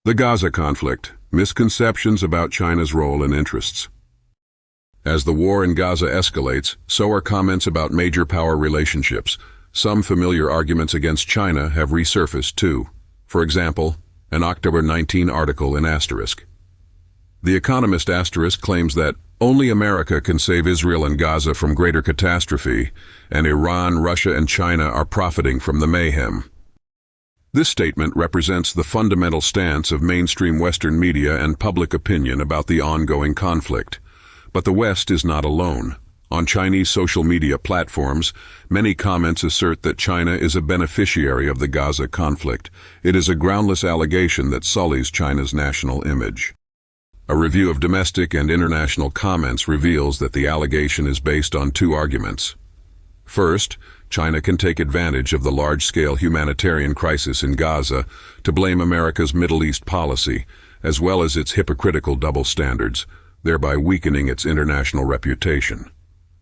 The Gaza conflict, misconceptions about China's role and interests. As the war in Gaza escalates, so are comments about major power relationships. Some familiar arguments against China have resurfaced too. For example, an October 19 article in Asterisk. The Economist Asterisk claims that only America can save Israel and Gaza from greater catastrophe, and Iran, Russia, and China are profiting from the mayhem. This statement represents the fundamental stance of mainstream Western media and public opinion about the ongoing conflict. But the West is not alone. On Chinese social media platforms, many comments assert that China is a beneficiary of the Gaza conflict. It is a groundless allegation that sullies China's national image. A review of domestic and international comments reveals that the allegation is based on two arguments. First, China can take advantage of the large-scale humanitarian crisis in Gaza to blame America's Middle East policy, as well as its hypocritical double standards, thereby weakening its international reputation.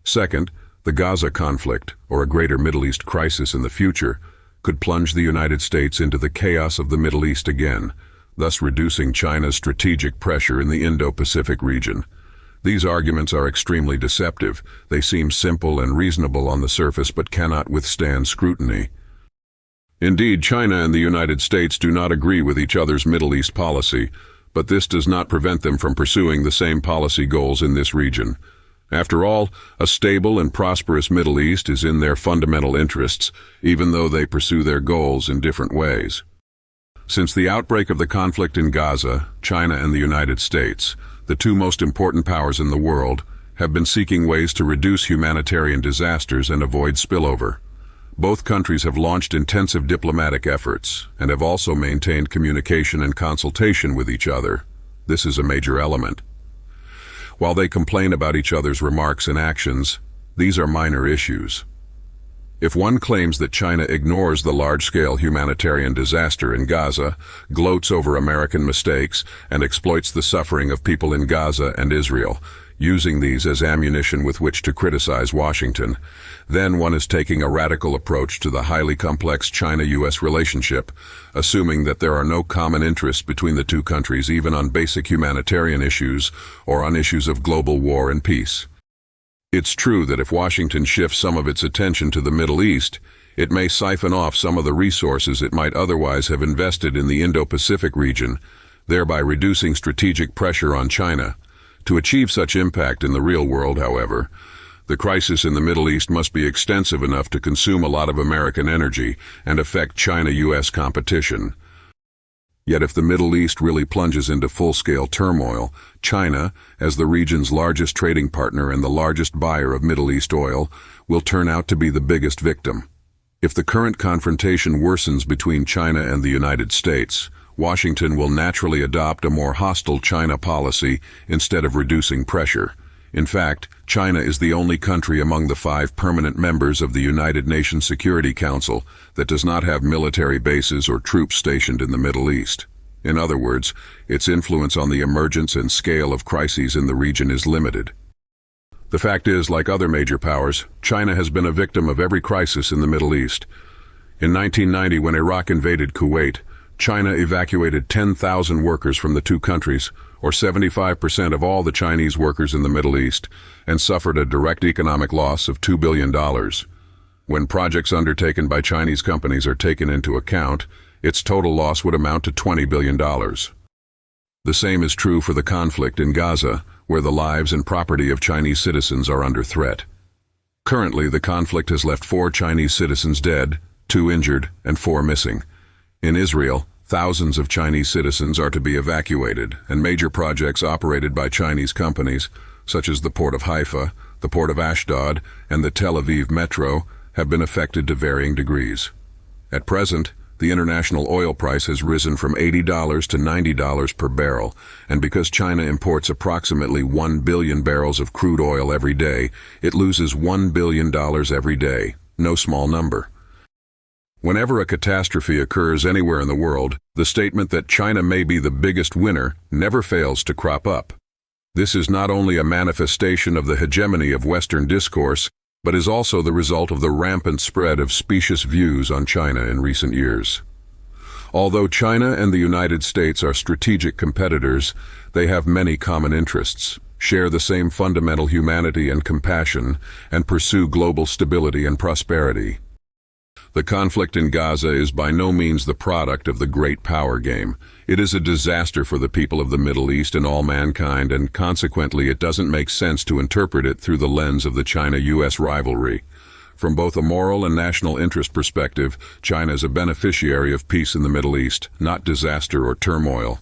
Second, the Gaza conflict, or a greater Middle East crisis in the future, could plunge the United States into the chaos of the Middle East again, thus reducing China's strategic pressure in the Indo-Pacific region. These arguments are extremely deceptive. They seem simple and reasonable on the surface but cannot withstand scrutiny. Indeed, China and the United States do not agree with each other's Middle East policy, but this does not prevent them from pursuing the same policy goals in this region. After all, a stable and prosperous Middle East is in their fundamental interests, even though they pursue their goals in different ways. Since the outbreak of the conflict in Gaza, China and the United States, the two most important powers in the world, have been seeking ways to reduce humanitarian disasters and avoid spillover. Both countries have launched intensive diplomatic efforts and have also maintained communication and consultation with each other. This is a major element. While they complain about each other's remarks and actions, these are minor issues. If one claims that China ignores the large-scale humanitarian disaster in Gaza, gloats over American mistakes, and exploits the suffering of people in Gaza and Israel, using these as ammunition with which to criticize Washington, then one is taking a radical approach to the highly complex China-US relationship, assuming that there are no common interests between the two countries even on basic humanitarian issues or on issues of global war and peace. It's true that if Washington shifts some of its attention to the Middle East, it may siphon off some of the resources it might otherwise have invested in the Indo-Pacific region, thereby reducing strategic pressure on China. To achieve such impact in the real world, however, the crisis in the Middle East must be extensive enough to consume a lot of American energy and affect China-US competition. Yet if the Middle East really plunges into full-scale turmoil, China, as the region's largest trading partner and the largest buyer of Middle East oil, will turn out to be the biggest victim. If the current confrontation worsens between China and the United States, Washington will naturally adopt a more hostile China policy instead of reducing pressure. In fact, China is the only country among the 5 permanent members of the United Nations Security Council that does not have military bases or troops stationed in the Middle East. In other words, its influence on the emergence and scale of crises in the region is limited. The fact is, like other major powers, China has been a victim of every crisis in the Middle East. In 1990, when Iraq invaded Kuwait, China evacuated 10,000 workers from the two countries, or 75% of all the Chinese workers in the Middle East, and suffered a direct economic loss of $2 billion. When projects undertaken by Chinese companies are taken into account, its total loss would amount to $20 billion. The same is true for the conflict in Gaza, where the lives and property of Chinese citizens are under threat. Currently, the conflict has left 4 Chinese citizens dead, 2 injured, and 4 missing. In Israel, thousands of Chinese citizens are to be evacuated, and major projects operated by Chinese companies, such as the Port of Haifa, the Port of Ashdod, and the Tel Aviv Metro, have been affected to varying degrees. At present, the international oil price has risen from $80 to $90 per barrel, and because China imports approximately 1 billion barrels of crude oil every day, it loses $1 billion every day, no small number. Whenever a catastrophe occurs anywhere in the world, the statement that China may be the biggest winner never fails to crop up. This is not only a manifestation of the hegemony of Western discourse, but is also the result of the rampant spread of specious views on China in recent years. Although China and the United States are strategic competitors, they have many common interests, share the same fundamental humanity and compassion, and pursue global stability and prosperity. The conflict in Gaza is by no means the product of the great power game. It is a disaster for the people of the Middle East and all mankind, and consequently it doesn't make sense to interpret it through the lens of the China-US rivalry. From both a moral and national interest perspective, China is a beneficiary of peace in the Middle East, not disaster or turmoil.